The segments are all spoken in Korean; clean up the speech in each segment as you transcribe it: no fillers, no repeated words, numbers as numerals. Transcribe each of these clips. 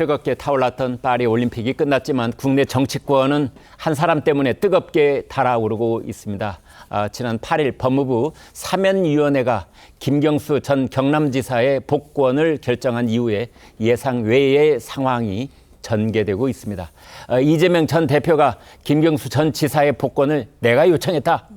뜨겁게 타올랐던 파리 올림픽이 끝났지만 국내 정치권은 한 사람 때문에 뜨겁게 달아오르고 있습니다. 지난 8일 법무부 사면위원회가 김경수 전 경남지사의 복권을 결정한 이후에 예상 외의 상황이 전개되고 있습니다. 이재명 전 대표가 김경수 전 지사의 복권을 내가 요청했다,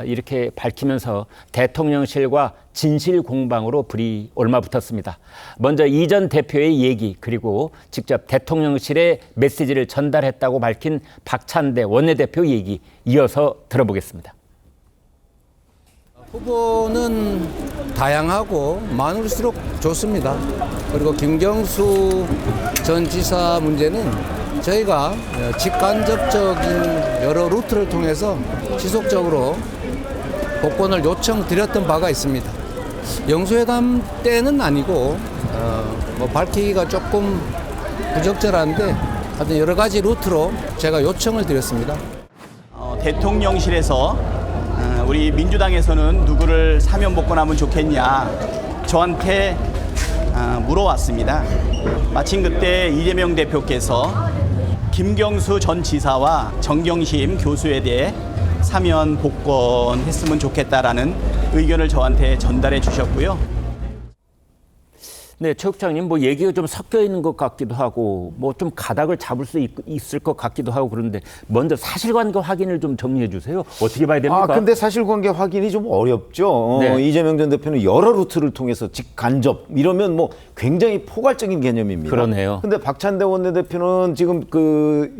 이렇게 밝히면서 대통령실과 진실 공방으로 불이 올마붙었습니다. 먼저 이 전 대표의 얘기, 그리고 직접 대통령실에 메시지를 전달했다고 밝힌 박찬대 원내대표 얘기 이어서 들어보겠습니다. 후보는 다양하고 많을수록 좋습니다. 그리고 김경수 전 지사 문제는 저희가 직간접적인 여러 루트를 통해서 지속적으로 복권을 요청드렸던 바가 있습니다. 영수회담 때는 아니고 밝히기가 조금 부적절한데 하여튼 여러 가지 루트로 제가 요청을 드렸습니다. 대통령실에서 우리 민주당에서는 누구를 사면 복권하면 좋겠냐 저한테 물어왔습니다. 마침 그때 이재명 대표께서 김경수 전 지사와 정경심 교수에 대해 사면 복권했으면 좋겠다라는 의견을 저한테 전달해 주셨고요. 네, 최 국장님, 얘기가 좀 섞여 있는 것 같기도 하고, 좀 가닥을 잡을 수 있을 것 같기도 하고 그런데 먼저 사실관계 확인을 좀 정리해 주세요. 어떻게 봐야 됩니까? 근데 사실관계 확인이 좀 어렵죠. 네. 이재명 전 대표는 여러 루트를 통해서 직간접 이러면 굉장히 포괄적인 개념입니다. 그러네요. 근데 박찬대 원내대표는 지금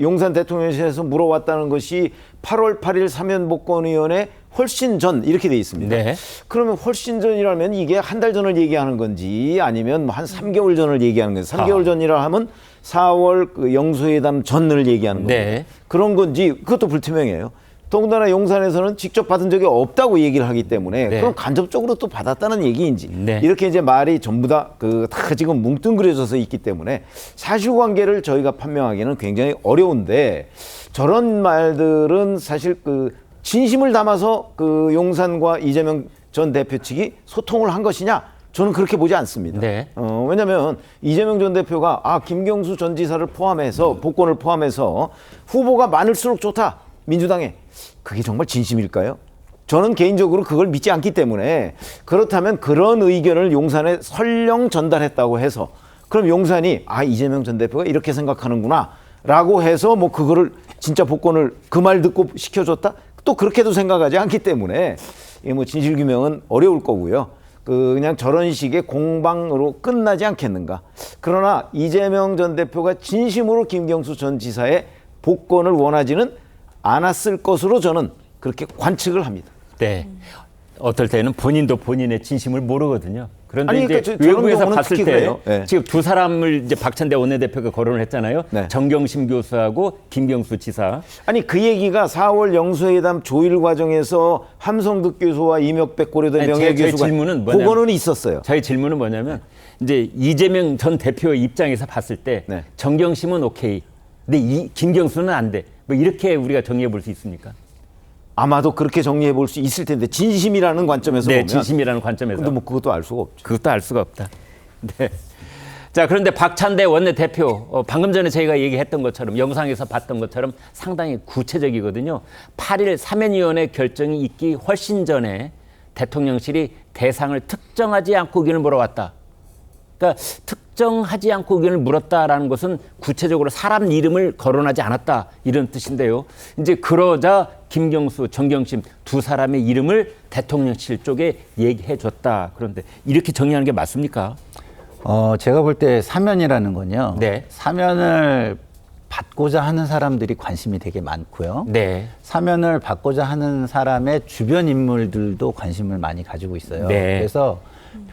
용산 대통령실에서 물어왔다는 것이 8월 8일 사면복권위원회 훨씬 전 이렇게 돼 있습니다. 네. 그러면 훨씬 전이라면 이게 한 달 전을 얘기하는 건지 아니면 한 3개월 전을 얘기하는 건지 3개월 전이라 하면 4월 영수회담 전을 얘기하는 겁니다. 네. 그런 건지 그것도 불투명해요. 더군다나 용산에서는 직접 받은 적이 없다고 얘기를 하기 때문에 네. 그럼 간접적으로 또 받았다는 얘기인지 네. 이렇게 이제 말이 전부 다 지금 뭉뚱그려져서 있기 때문에 사실관계를 저희가 판명하기는 굉장히 어려운데 저런 말들은 사실 진심을 담아서 용산과 이재명 전 대표 측이 소통을 한 것이냐? 저는 그렇게 보지 않습니다. 네. 왜냐하면 이재명 전 대표가 김경수 전 지사를 포함해서 복권을 포함해서 후보가 많을수록 좋다, 민주당에. 그게 정말 진심일까요? 저는 개인적으로 그걸 믿지 않기 때문에 그렇다면 그런 의견을 용산에 설령 전달했다고 해서 그럼 용산이 이재명 전 대표가 이렇게 생각하는구나 라고 해서 그거를 진짜 복권을 그 말 듣고 시켜줬다? 또 그렇게도 생각하지 않기 때문에 진실규명은 어려울 거고요. 그냥 저런 식의 공방으로 끝나지 않겠는가. 그러나 이재명 전 대표가 진심으로 김경수 전 지사의 복권을 원하지는 않았을 것으로 저는 그렇게 관측을 합니다. 네. 어떨 때는 본인도 본인의 진심을 모르거든요. 그런데 아니, 이제 그러니까 외국에서 저런 봤을 경우는 때 그래요. 네. 지금 두 사람을 이제 박찬대 원내대표가 거론을 했잖아요. 네. 정경심 교수하고 김경수 지사. 아니 그 얘기가 4월 영수회담 조율 과정에서 함성득 교수와 이명백 고려대 명예교수가 질문은 뭐냐면, 그거는 있었어요. 저희 질문은 뭐냐면 이제 이재명 전 대표 입장에서 봤을 때 네. 정경심은 오케이, 근데 김경수는 안 돼. 이렇게 우리가 정리해 볼 수 있습니까? 아마도 그렇게 정리해 볼 수 있을 텐데 진심이라는 관점에서 네, 보면 진심이라는 관점에서. 근데 그것도 알 수가 없죠. 그것도 알 수가 없다. 네. 자, 그런데 박찬대 원내대표, 방금 전에 저희가 얘기했던 것처럼, 영상에서 봤던 것처럼 상당히 구체적이거든요. 8일 사면위원회 결정이 있기 훨씬 전에 대통령실이 대상을 특정하지 않고 의견을 물어왔다. 그러니까 특정하지 않고 의견을 물었다라는 것은 구체적으로 사람 이름을 거론하지 않았다, 이런 뜻인데요. 이제 그러자 김경수, 정경심 두 사람의 이름을 대통령실 쪽에 얘기해 줬다. 그런데 이렇게 정리하는 게 맞습니까? 제가 볼 때 사면이라는 건요. 네. 사면을 받고자 하는 사람들이 관심이 되게 많고요. 네. 사면을 받고자 하는 사람의 주변 인물들도 관심을 많이 가지고 있어요. 네. 그래서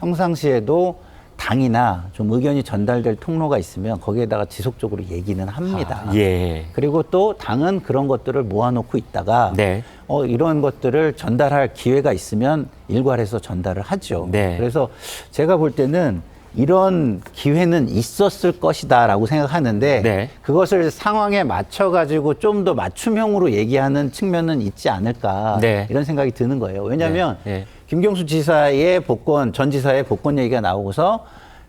평상시에도 당이나 좀 의견이 전달될 통로가 있으면 거기에다가 지속적으로 얘기는 합니다. 예. 그리고 또 당은 그런 것들을 모아놓고 있다가 네. 이런 것들을 전달할 기회가 있으면 일괄해서 전달을 하죠. 네. 그래서 제가 볼 때는 이런 기회는 있었을 것이다라고 생각하는데 네. 그것을 상황에 맞춰가지고 좀 더 맞춤형으로 얘기하는 측면은 있지 않을까 네. 이런 생각이 드는 거예요. 왜냐하면 네. 네. 김경수 지사의 복권, 전 지사의 복권 얘기가 나오고서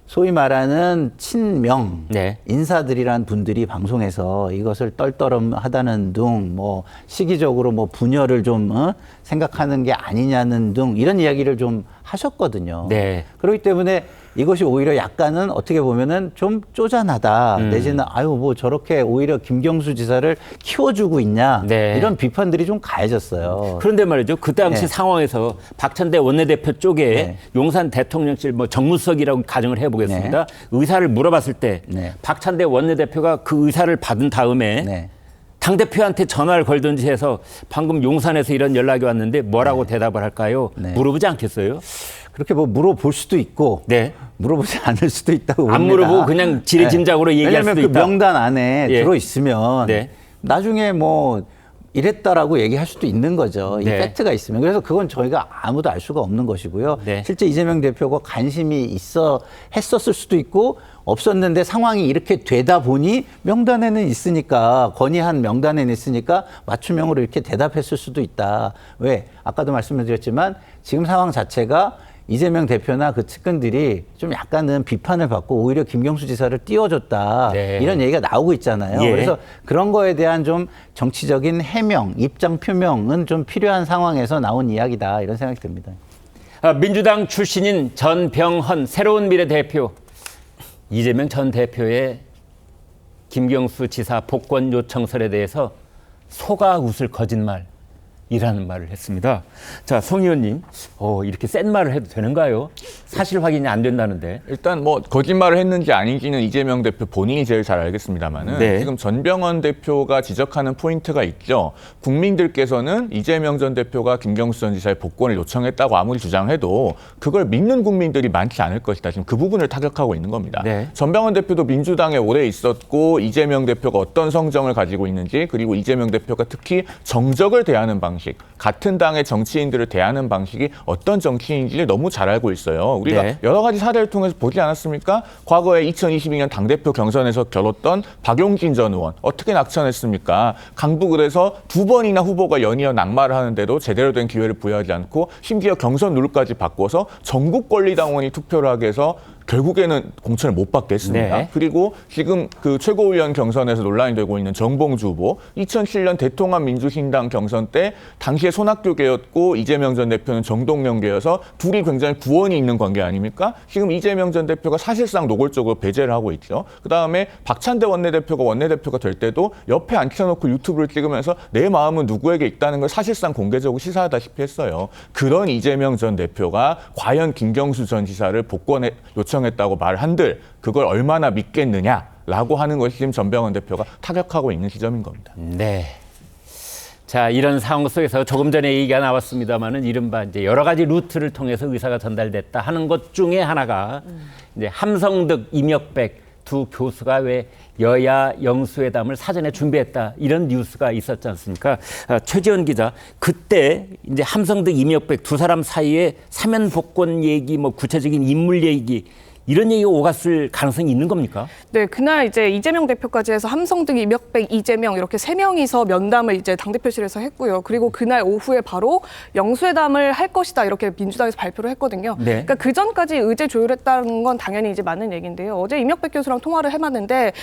소위 말하는 친명 네. 인사들이란 분들이 방송에서 이것을 떨떠름하다는 등 뭐 시기적으로 뭐 분열을 좀 생각하는 게 아니냐는 등 이런 이야기를 좀 하셨거든요. 네. 그렇기 때문에 이것이 오히려 약간은 어떻게 보면은 좀 쪼잔하다. 내지는 아유 뭐 저렇게 오히려 김경수 지사를 키워주고 있냐. 네. 이런 비판들이 좀 가해졌어요. 그런데 말이죠. 그 당시 네. 상황에서 박찬대 원내대표 쪽에 네. 용산 대통령실 뭐 정무석이라고 가정을 해보겠습니다. 의사를 물어봤을 때 네. 박찬대 원내대표가 그 의사를 받은 다음에 네. 당대표한테 전화를 걸든지 해서 방금 용산에서 이런 연락이 왔는데 뭐라고 대답을 할까요? 네. 물어보지 않겠어요? 그렇게 뭐 물어볼 수도 있고 네. 물어보지 않을 수도 있다고 안 봅니다. 물어보고 그냥 지레짐작으로 얘기할 왜냐하면 수도 그 있다. 명단 안에 예. 들어있으면 네. 나중에 뭐 이랬다라고 얘기할 수도 있는 거죠. 이 네. 팩트가 있으면. 그래서 그건 저희가 아무도 알 수가 없는 것이고요. 네. 실제 이재명 대표가 관심이 했었을 수도 있고 없었는데 상황이 이렇게 되다 보니 명단에는 있으니까 건의한 명단에는 있으니까 맞춤형으로 이렇게 대답했을 수도 있다. 왜? 아까도 말씀드렸지만 지금 상황 자체가 이재명 대표나 그 측근들이 좀 약간은 비판을 받고 오히려 김경수 지사를 띄워줬다. 네. 이런 얘기가 나오고 있잖아요. 예. 그래서 그런 거에 대한 좀 정치적인 해명, 입장 표명은 좀 필요한 상황에서 나온 이야기다. 이런 생각이 듭니다. 민주당 출신인 전병헌 새로운 미래 대표 이재명 전 대표의 김경수 지사 복권 요청설에 대해서 속아 웃을 거짓말이라는 말을 했습니다. 자, 송 의원님, 이렇게 센 말을 해도 되는가요? 사실 확인이 안 된다는데. 일단 뭐 거짓말을 했는지 아닌지는 이재명 대표 본인이 제일 잘 알겠습니다만은 네. 지금 전병헌 대표가 지적하는 포인트가 있죠. 국민들께서는 이재명 전 대표가 김경수 전 지사의 복권을 요청했다고 아무리 주장해도 그걸 믿는 국민들이 많지 않을 것이다. 지금 그 부분을 타격하고 있는 겁니다. 네. 전병헌 대표도 민주당에 오래 있었고 이재명 대표가 어떤 성정을 가지고 있는지 그리고 이재명 대표가 특히 정적을 대하는 방식, 같은 당의 정치인들을 대하는 방식이 어떤 정치인지를 너무 잘 알고 있어요. 우리가 네. 여러 가지 사례를 통해서 보지 않았습니까? 과거에 2022년 당대표 경선에서 겨뤘던 박용진 전 의원 어떻게 낙천했습니까? 강북을에서 2번이나 후보가 연이어 낙마를 하는데도 제대로 된 기회를 부여하지 않고 심지어 경선 룰까지 바꿔서 전국 권리당원이 투표를 하게 해서 결국에는 공천을 못 받게 했습니다. 네. 그리고 지금 그 최고위원 경선에서 논란이 되고 있는 정봉주 후보 2007년 대통합 민주신당 경선 때 당시에 손학규계였고 이재명 전 대표는 정동영계여서 둘이 굉장히 구원이 있는 관계 아닙니까? 지금 이재명 전 대표가 사실상 노골적으로 배제를 하고 있죠. 그다음에 박찬대 원내대표가 될 때도 옆에 앉혀놓고 유튜브를 찍으면서 내 마음은 누구에게 있다는 걸 사실상 공개적으로 시사하다시피 했어요. 그런 이재명 전 대표가 과연 김경수 전 지사를 복권에 요청했다고 말한들 그걸 얼마나 믿겠느냐라고 하는 것이 지금 전병헌 대표가 타격하고 있는 지점인 겁니다. 네. 자, 이런 상황 속에서 조금 전에 얘기가 나왔습니다만은 이른바 이제 여러 가지 루트를 통해서 의사가 전달됐다 하는 것 중에 하나가 이제 함성득, 임혁백 두 교수가 왜 여야 영수회담을 사전에 준비했다 이런 뉴스가 있었지 않습니까? 최지원 기자, 그때 이제 함성득, 임혁백 두 사람 사이에 사면 복권 얘기, 뭐 구체적인 인물 얘기 이런 얘기가 오갔을 가능성이 있는 겁니까? 네, 그날 이제 이재명 대표까지 해서 함성득, 임혁백, 이재명 이렇게 세 명이서 면담을 이제 당대표실에서 했고요. 그리고 그날 오후에 바로 영수회담을 할 것이다 이렇게 민주당에서 발표를 했거든요. 네. 그러니까 그 전까지 의제 조율했다는 건 당연히 이제 맞는 얘기인데요. 어제 임혁백 교수랑 통화를 해봤는데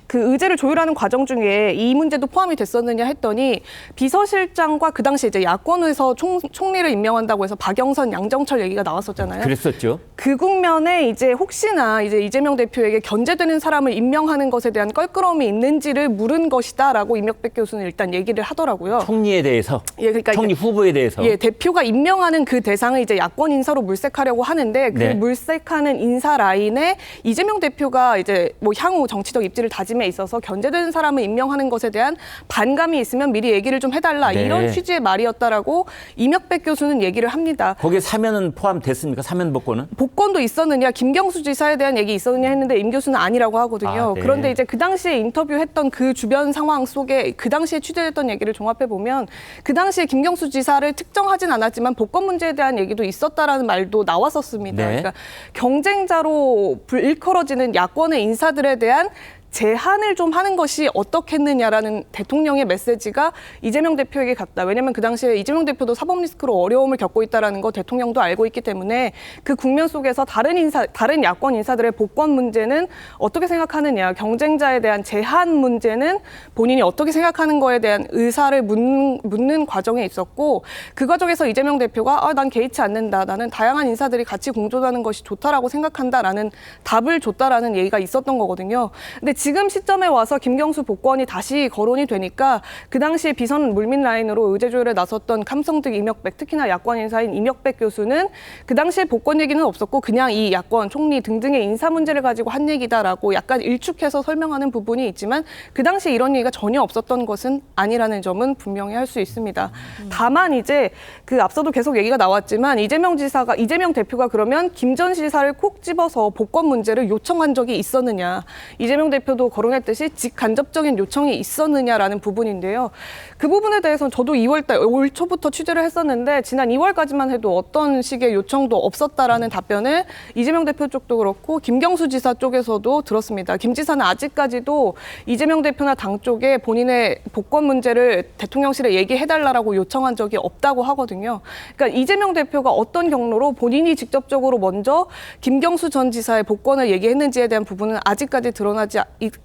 그 의제를 조율하는 과정 중에 이 문제도 포함이 됐었느냐 했더니 비서실장과 그 당시 이제 야권에서 총리를 임명한다고 해서 박영선, 양정철 얘기가 나왔었잖아요. 그랬었죠. 그 국면에 이제 혹시나 이제 이재명 대표에게 견제되는 사람을 임명하는 것에 대한 껄끄러움이 있는지를 물은 것이다라고 임혁백 교수는 일단 얘기를 하더라고요. 총리에 대해서, 예, 그러니까 총리 후보에 대해서. 예, 대표가 임명하는 그 대상을 이제 야권 인사로 물색하려고 하는데 그 네. 물색하는 인사 라인에 이재명 대표가 이제 뭐 향후 정치적 입지를 다짐에 있어서 견제되는 사람을 임명하는 것에 대한 반감이 있으면 미리 얘기를 좀 해달라 네. 이런 취지의 말이었다라고 임혁백 교수는 얘기를 합니다. 거기에 사면은 포함됐습니까? 사면 복권은? 복권도 있었느냐, 김경수 지사에 대한 얘기 있었느냐 했는데 임 교수는 아니라고 하거든요. 아, 네. 그런데 이제 그 당시에 인터뷰했던 그 주변 상황 속에 그 당시에 취재했던 얘기를 종합해 보면 그 당시에 김경수 지사를 특정하진 않았지만 복권 문제에 대한 얘기도 있었다라는 말도 나왔었습니다. 네. 그러니까 경쟁자로 일컬어지는 야권의 인사들에 대한 제한을 좀 하는 것이 어떻겠느냐라는 대통령의 메시지가 이재명 대표에게 갔다. 왜냐하면 그 당시에 이재명 대표도 사법 리스크로 어려움을 겪고 있다는 거 대통령도 알고 있기 때문에 그 국면 속에서 다른 야권 인사들의 복권 문제는 어떻게 생각하느냐, 경쟁자에 대한 제한 문제는 본인이 어떻게 생각하는 거에 대한 의사를 묻는 과정에 있었고, 그 과정에서 이재명 대표가 난 개의치 않는다. 나는 다양한 인사들이 같이 공존하는 것이 좋다라고 생각한다라는 답을 줬다라는 얘기가 있었던 거거든요. 근데 지금 시점에 와서 김경수 복권이 다시 거론이 되니까 그 당시에 비선 물밑 라인으로 의제 조율에 나섰던 삼성특 이명백, 특히나 야권 인사인 이명백 교수는 그 당시에 복권 얘기는 없었고 그냥 이 야권, 총리 등등의 인사 문제를 가지고 한 얘기다라고 약간 일축해서 설명하는 부분이 있지만 그 당시에 이런 얘기가 전혀 없었던 것은 아니라는 점은 분명히 할 수 있습니다. 다만 이제 그 앞서도 계속 얘기가 나왔지만 이재명 대표가 그러면 김 전 지사를 콕 집어서 복권 문제를 요청한 적이 있었느냐, 이재명 대표도 거론했듯이 직간접적인 요청이 있었느냐라는 부분인데요. 그 부분에 대해서는 저도 올 초부터 취재를 했었는데 지난 2월까지만 해도 어떤 식의 요청도 없었다라는 답변을 이재명 대표 쪽도 그렇고 김경수 지사 쪽에서도 들었습니다. 김 지사는 아직까지도 이재명 대표나 당 쪽에 본인의 복권 문제를 대통령실에 얘기해달라고 요청한 적이 없다고 하거든요. 그러니까 이재명 대표가 어떤 경로로 본인이 직접적으로 먼저 김경수 전 지사의 복권을 얘기했는지에 대한 부분은 아직까지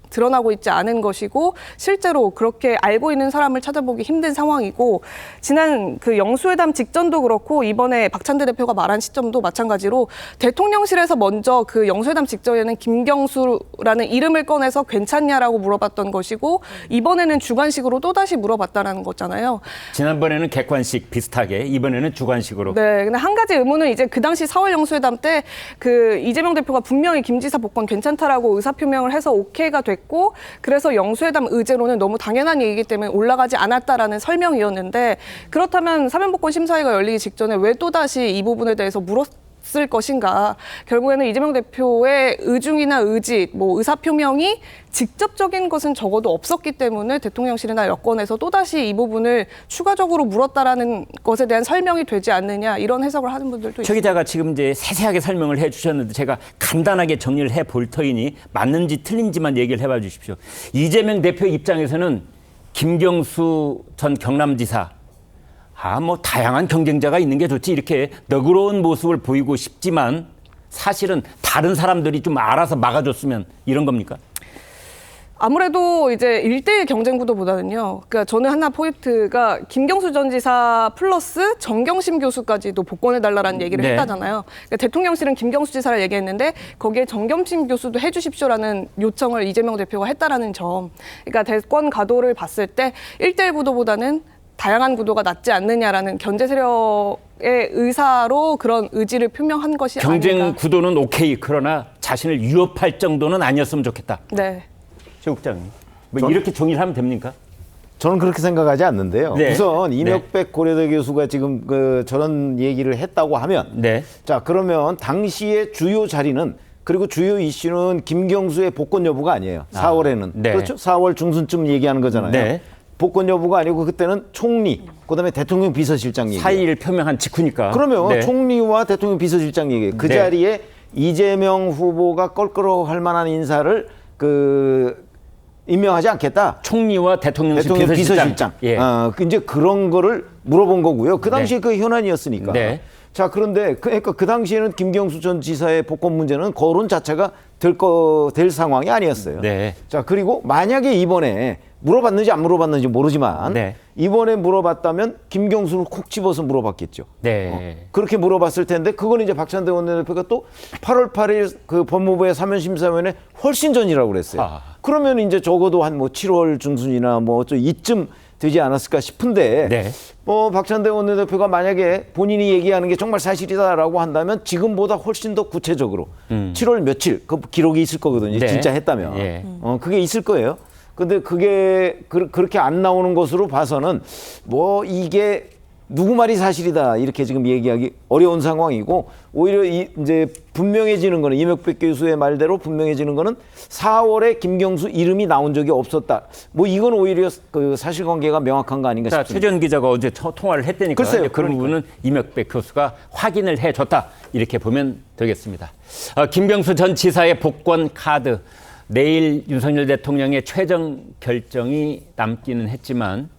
드러나고 있지 않은 것이고, 실제로 그렇게 알고 있는 사람을 찾아보기 힘든 상황이고, 지난 그 영수회담 직전도 그렇고 이번에 박찬대 대표가 말한 시점도 마찬가지로 대통령실에서 먼저 그 영수회담 직전에는 김경수라는 이름을 꺼내서 괜찮냐라고 물어봤던 것이고, 이번에는 주관식으로 또다시 물어봤다라는 거잖아요. 지난번에는 객관식 비슷하게, 이번에는 주관식으로. 네, 근데 한 가지 의문은 이제 그 당시 4월 영수회담 때 그 이재명 대표가 분명히 김 지사 복권 괜찮다라고 의사표명을 해서 오케이가 됐고, 그래서 영수회담 의제로는 너무 당연한 얘기이기 때문에 올라가지 않았다라는 설명이었는데, 그렇다면 사면복권 심사위가 열리기 직전에 왜 또다시 이 부분에 대해서 물었을 것인가. 결국에는 이재명 대표의 의중이나 의지, 의사표명이 직접적인 것은 적어도 없었기 때문에 대통령실이나 여권에서 또다시 이 부분을 추가적으로 물었다라는 것에 대한 설명이 되지 않느냐, 이런 해석을 하는 분들도 최 있습니다. 기자가 지금 이제 세세하게 설명을 해 주셨는데 제가 간단하게 정리를 해 볼 터이니 맞는지 틀린지만 얘기를 해봐 주십시오. 이재명 대표 입장에서는 김경수 전 경남지사, 다양한 경쟁자가 있는 게 좋지, 이렇게 너그러운 모습을 보이고 싶지만 사실은 다른 사람들이 좀 알아서 막아줬으면, 이런 겁니까? 아무래도 이제 1대1 경쟁 구도보다는요. 그러니까 저는 하나 포인트가 김경수 전 지사 플러스 정경심 교수까지도 복권해달라는 얘기를 네. 했다잖아요. 그러니까 대통령실은 김경수 지사를 얘기했는데 거기에 정경심 교수도 해주십시오라는 요청을 이재명 대표가 했다라는 점. 그러니까 대권 가도를 봤을 때 1대1 구도보다는 다양한 구도가 낫지 않느냐라는 견제 세력의 의사로 그런 의지를 표명한 것이 경쟁 아닌가. 구도는 오케이, 그러나 자신을 위협할 정도는 아니었으면 좋겠다. 네. 최 국장님, 이렇게 정리를 하면 됩니까? 저는 그렇게 생각하지 않는데요. 네. 우선 이명백 고려대 교수가 지금 저런 얘기를 했다고 하면, 네. 자, 그러면 당시의 주요 자리는, 그리고 주요 이슈는 김경수의 복권 여부가 아니에요. 4월에는. 네. 그렇죠? 4월 중순쯤 얘기하는 거잖아요. 네. 복권 여부가 아니고 그때는 총리, 그다음에 대통령 비서실장 얘기. 사의를 표명한 직후니까. 그러면 네. 총리와 대통령 비서실장 얘기. 그 네. 자리에 이재명 후보가 껄끄러워할 만한 인사를 임명하지 않겠다. 총리와 대통령실 비서실장. 예. 이제 그런 거를 물어본 거고요. 그 당시에 그 현안이었으니까. 네. 자, 그런데 그러니까 그 당시에는 김경수 전 지사의 복권 문제는 거론 자체가 될 상황이 아니었어요. 네. 자, 그리고 만약에 이번에 물어봤는지 안 물어봤는지 모르지만 네. 이번에 물어봤다면 김경수를 콕 집어서 물어봤겠죠. 네. 그렇게 물어봤을 텐데 그건 이제 박찬대 원내대표가 또 8월 8일 그 법무부의 사면심사위원회 훨씬 전이라고 그랬어요. 그러면 이제 적어도 한 7월 중순이나 이쯤 되지 않았을까 싶은데, 네. 박찬대 원내대표가 만약에 본인이 얘기하는 게 정말 사실이다라고 한다면 지금보다 훨씬 더 구체적으로 7월 며칠 그 기록이 있을 거거든요. 네. 진짜 했다면. 예. 그게 있을 거예요. 근데 그게 그렇게 안 나오는 것으로 봐서는 이게 누구 말이 사실이다 이렇게 지금 얘기하기 어려운 상황이고, 오히려 이제 분명해지는 거는, 이명백 교수의 말대로 분명해지는 거는 4월에 김경수 이름이 나온 적이 없었다. 이건 오히려 그 사실관계가 명확한 거 아닌가 자, 싶습니다. 최전 기자가 어제 통화를 했다니까. 글쎄요, 그 그러니까요. 부분은 이명백 교수가 확인을 해줬다, 이렇게 보면 되겠습니다. 김경수 전 지사의 복권 카드. 내일 윤석열 대통령의 최종 결정이 남기는 했지만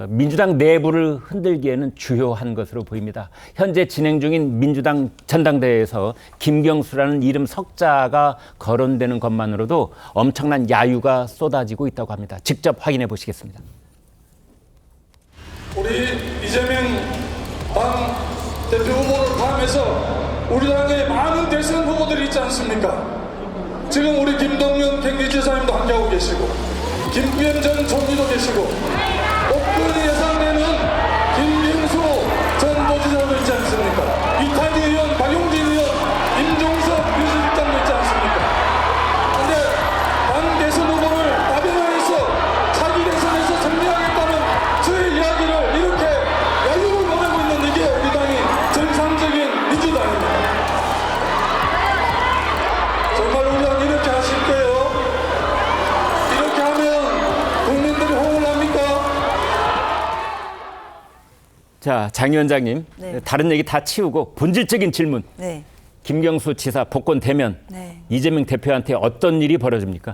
민주당 내부를 흔들기에는 주요한 것으로 보입니다. 현재 진행 중인 민주당 전당대회에서 김경수라는 이름 석자가 거론되는 것만으로도 엄청난 야유가 쏟아지고 있다고 합니다. 직접 확인해 보시겠습니다. 우리 이재명 당 대표 후보를 포함해서 우리 당의 많은 대선 후보들이 있지 않습니까? 지금 우리 김동연 경기지사님도 함께하고 계시고 김부겸 전 총리도 계시고 복권이 예상되는 김경수 전 도지사도 있지 않습니까? 이탄희 의원, 박용진 의원, 임종석 비서실장도 있지 않습니까? 그런데 당 대선 후보를 다변화해서 차기 대선에서 승리하겠다는 저의 이야기를 이렇게 야유를 보내고 있는 이게 우리 당의 정상적인 민주당입니다. 정말 우리 당 이렇게 하실게요. 이렇게 하면 국민들이 호응을 합니까? 자, 장 위원장님, 네. 다른 얘기 다 치우고 본질적인 질문. 네. 김경수 지사 복권되면 네. 이재명 대표한테 어떤 일이 벌어집니까?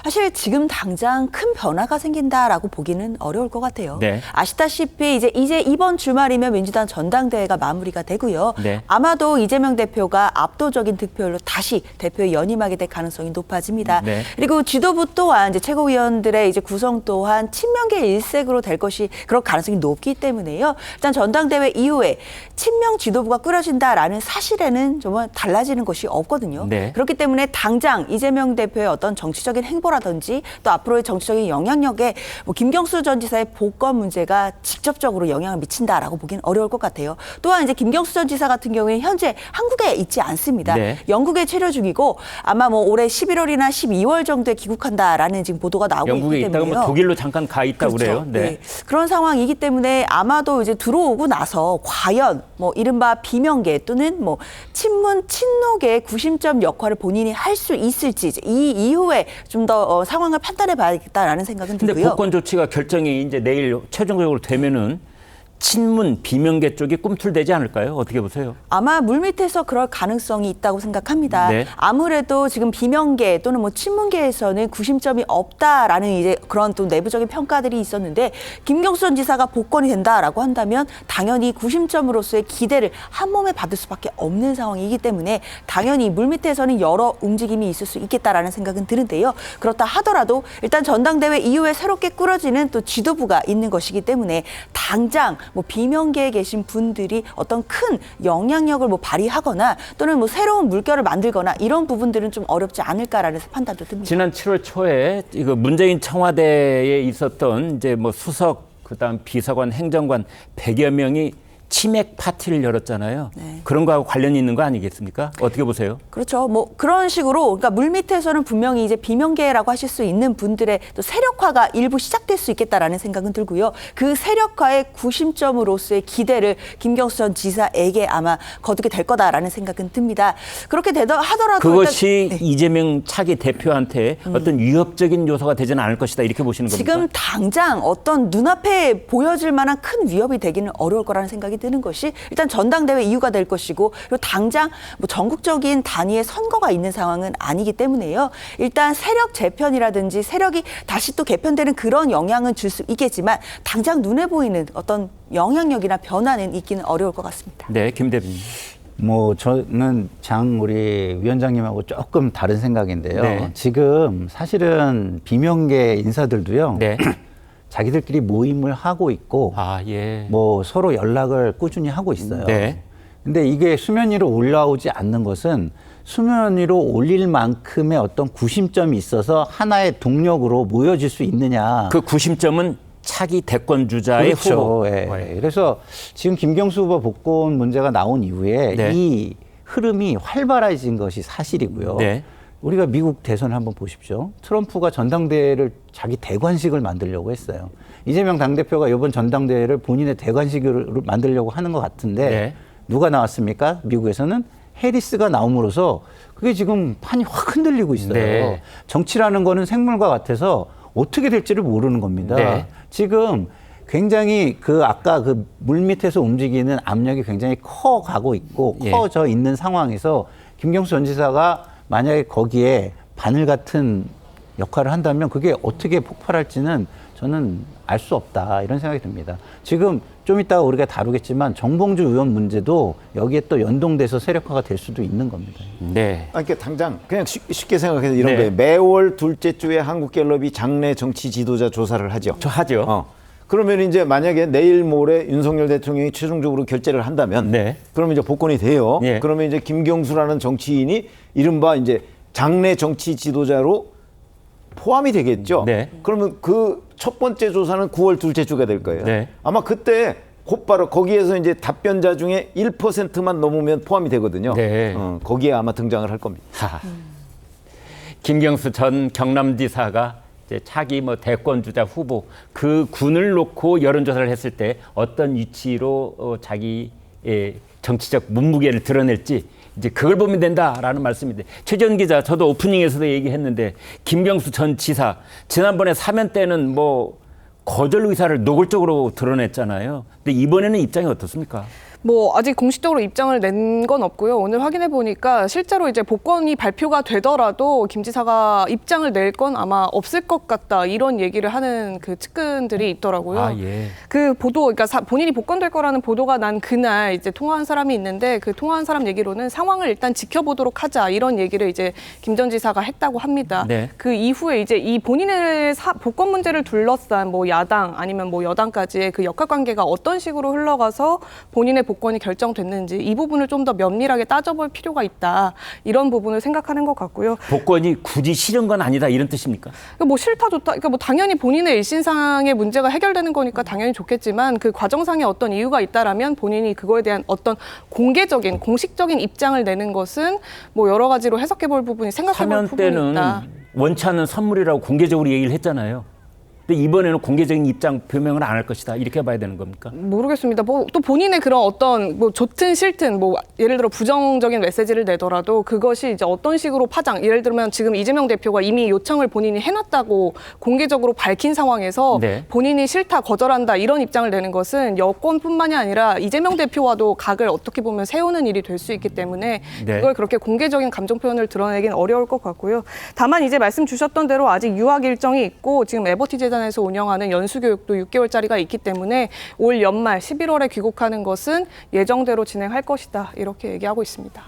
사실 지금 당장 큰 변화가 생긴다라고 보기는 어려울 것 같아요. 네. 아시다시피 이제 이번 주말이면 민주당 전당대회가 마무리가 되고요. 네. 아마도 이재명 대표가 압도적인 득표율로 다시 대표에 연임하게 될 가능성이 높아집니다. 네. 그리고 지도부 또한 이제 최고위원들의 이제 구성 또한 친명계 일색으로 될 것이 그럴 가능성이 높기 때문에요. 일단 전당대회 이후에 친명 지도부가 꾸려진다라는 사실에는 정말 달라지는 것이 없거든요. 네. 그렇기 때문에 당장 이재명 대표의 어떤 정치적인 행보라든지 또 앞으로의 정치적인 영향력에 뭐 김경수 전 지사의 복권 문제가 직접적으로 영향을 미친다라고 보기는 어려울 것 같아요. 또한 이제 김경수 전 지사 같은 경우에는 현재 한국에 있지 않습니다. 네. 영국에 체류 중이고 아마 뭐 올해 11월이나 12월 정도에 귀국한다라는 지금 보도가 나오고 영국에 있기 있다가 때문에요. 뭐 독일로 잠깐 가 있다고 그래요. 네. 그런 상황이기 때문에 아마도 이제 들어오고 나서 과연 뭐 이른바 비명계 또는 뭐 친문 친노계의 구심점 역할을 본인이 할 수 있을지 이 이후에 좀 더 상황을 판단해 봐야겠다라는 생각은 근데 들고요. 복권 조치가 결정이 이제 내일 최종적으로 되면은 친문 비명계 쪽이 꿈틀대지 않을까요? 어떻게 보세요? 아마 물밑에서 그럴 가능성이 있다고 생각합니다. 네. 아무래도 지금 비명계 또는 뭐 친문계에서는 구심점이 없다라는 이제 그런 또 내부적인 평가들이 있었는데 김경수 전 지사가 복권이 된다라고 한다면 당연히 구심점으로서의 기대를 한 몸에 받을 수밖에 없는 상황이기 때문에 당연히 물밑에서는 여러 움직임이 있을 수 있겠다라는 생각은 드는데요. 그렇다 하더라도 일단 전당대회 이후에 새롭게 꾸려지는 또 지도부가 있는 것이기 때문에 당장 뭐 비명계에 계신 분들이 어떤 큰 영향력을 뭐 발휘하거나 또는 뭐 새로운 물결을 만들거나 이런 부분들은 좀 어렵지 않을까라는 판단도 듭니다. 지난 7월 초에 이거 문재인 청와대에 있었던 이제 뭐 수석 그다음 비서관 행정관 100여 명이 치맥 파티를 열었잖아요. 네. 그런 거하고 관련이 있는 거 아니겠습니까? 어떻게 보세요? 그렇죠. 뭐 그런 식으로 그러니까 물밑에서는 분명히 이제 비명계라고 하실 수 있는 분들의 또 세력화가 일부 시작될 수 있겠다라는 생각은 들고요. 그 세력화의 구심점으로서의 기대를 김경수 전 지사에게 아마 거두게 될 거다라는 생각은 듭니다. 그렇게 하더라도 그것이 일단, 네. 이재명 차기 대표한테 어떤 위협적인 요소가 되지는 않을 것이다 이렇게 보시는 겁니까? 지금 당장 어떤 눈앞에 보여질 만한 큰 위협이 되기는 어려울 거라는 생각이 드는 것이 일단 전당대회 이유가 될 것이고 그리고 당장 뭐 전국적인 단위의 선거가 있는 상황은 아니기 때문에요. 일단 세력 재편이라든지 세력이 다시 또 개편되는 그런 영향은 줄 수 있겠지만 당장 눈에 보이는 어떤 영향력이나 변화는 있기는 어려울 것 같습니다. 네, 김 대표님. 뭐 저는 우리 위원장님하고 조금 다른 생각인데요. 네. 지금 사실은 비명계 인사들도요. 네. 자기들끼리 모임을 하고 있고 아, 예. 뭐 서로 연락을 꾸준히 하고 있어요. 네. 근데 이게 수면 위로 올라오지 않는 것은 수면 위로 올릴 만큼의 어떤 구심점이 있어서 하나의 동력으로 모여질 수 있느냐. 그 구심점은 차기 대권 주자의 그렇죠. 후보. 예. 그래서 지금 김경수 후보 복권 문제가 나온 이후에 네. 이 흐름이 활발해진 것이 사실이고요. 네. 우리가 미국 대선을 한번 보십시오. 트럼프가 전당대회를 자기 대관식을 만들려고 했어요. 이재명 당대표가 이번 전당대회를 본인의 대관식을 만들려고 하는 것 같은데 네. 누가 나왔습니까? 미국에서는 해리스가 나옴으로써 그게 지금 판이 확 흔들리고 있어요. 네. 정치라는 거는 생물과 같아서 어떻게 될지를 모르는 겁니다. 네. 지금 굉장히 아까 그 물밑에서 움직이는 압력이 굉장히 커가고 있고 예. 커져 있는 상황에서 김경수 전 지사가 만약에 거기에 바늘 같은 역할을 한다면 그게 어떻게 폭발할지는 저는 알 수 없다 이런 생각이 듭니다. 지금 좀 이따가 우리가 다루겠지만 정봉주 의원 문제도 여기에 또 연동돼서 세력화가 될 수도 있는 겁니다. 네. 아니, 그러니까 당장 그냥 쉽게 생각해서 이런 네. 거예요. 매월 둘째 주에 한국갤럽이 장내 정치 지도자 조사를 하죠. 저 하죠. 그러면 이제 만약에 내일 모레 윤석열 대통령이 최종적으로 결재를 한다면, 네. 그러면 이제 복권이 돼요. 예. 그러면 이제 김경수라는 정치인이 이른바 이제 장내 정치 지도자로 포함이 되겠죠. 네. 그러면 그 첫 번째 조사는 9월 둘째 주가 될 거예요. 네. 아마 그때 곧바로 거기에서 이제 답변자 중에 1%만 넘으면 포함이 되거든요. 네. 거기에 아마 등장을 할 겁니다. 하. 김경수 전 경남지사가 이제 차기 뭐 대권 주자 후보 그 군을 놓고 여론조사를 했을 때 어떤 위치로 자기의 정치적 문무게를 드러낼지 이제 그걸 보면 된다라는 말씀인데, 최지원 기자, 저도 오프닝에서도 얘기했는데 김경수 전 지사 지난번에 사면 때는 뭐 거절 의사를 노골적으로 드러냈잖아요. 근데 이번에는 입장이 어떻습니까? 뭐 아직 공식적으로 입장을 낸 건 없고요. 오늘 확인해 보니까 실제로 이제 복권이 발표가 되더라도 김 지사가 입장을 낼 건 아마 없을 것 같다 이런 얘기를 하는 그 측근들이 있더라고요. 아, 예. 그 보도, 그러니까 본인이 복권될 거라는 보도가 난 그날 이제 통화한 사람이 있는데 그 통화한 사람 얘기로는 상황을 일단 지켜보도록 하자 이런 얘기를 이제 김 전 지사가 했다고 합니다. 네. 그 이후에 이제 이 본인의 복권 문제를 둘러싼 뭐 야당 아니면 뭐 여당까지의 그 역할 관계가 어떤 식으로 흘러가서 본인의 복권이 결정됐는지 이 부분을 좀 더 면밀하게 따져볼 필요가 있다. 이런 부분을 생각하는 것 같고요. 복권이 굳이 싫은 건 아니다 이런 뜻입니까? 뭐 싫다 좋다. 그러니까 뭐 당연히 본인의 일신상의 문제가 해결되는 거니까 당연히 좋겠지만 그 과정상에 어떤 이유가 있다라면 본인이 그거에 대한 어떤 공개적인 공식적인 입장을 내는 것은 뭐 여러 가지로 해석해 볼 부분이 생각해 볼 사면 부분이 때는 있다. 원치 않는 선물이라고 공개적으로 얘기를 했잖아요. 근데 이번에는 공개적인 입장 표명을 안 할 것이다 이렇게 봐야 되는 겁니까? 모르겠습니다. 뭐 또 본인의 그런 어떤 뭐 좋든 싫든 뭐 예를 들어 부정적인 메시지를 내더라도 그것이 이제 어떤 식으로 파장, 예를 들면 지금 이재명 대표가 이미 요청을 본인이 해놨다고 공개적으로 밝힌 상황에서 네. 본인이 싫다, 거절한다 이런 입장을 내는 것은 여권뿐만이 아니라 이재명 대표와도 각을 어떻게 보면 세우는 일이 될 수 있기 때문에 네. 그걸 그렇게 공개적인 감정 표현을 드러내긴 어려울 것 같고요. 다만 이제 말씀 주셨던 대로 아직 유학 일정이 있고 지금 에버티 재단에서 운영하는 연수교육도 6개월짜리가 있기 때문에 올 연말 11월에 귀국하는 것은 예정대로 진행할 것이다. 이렇게 얘기하고 있습니다.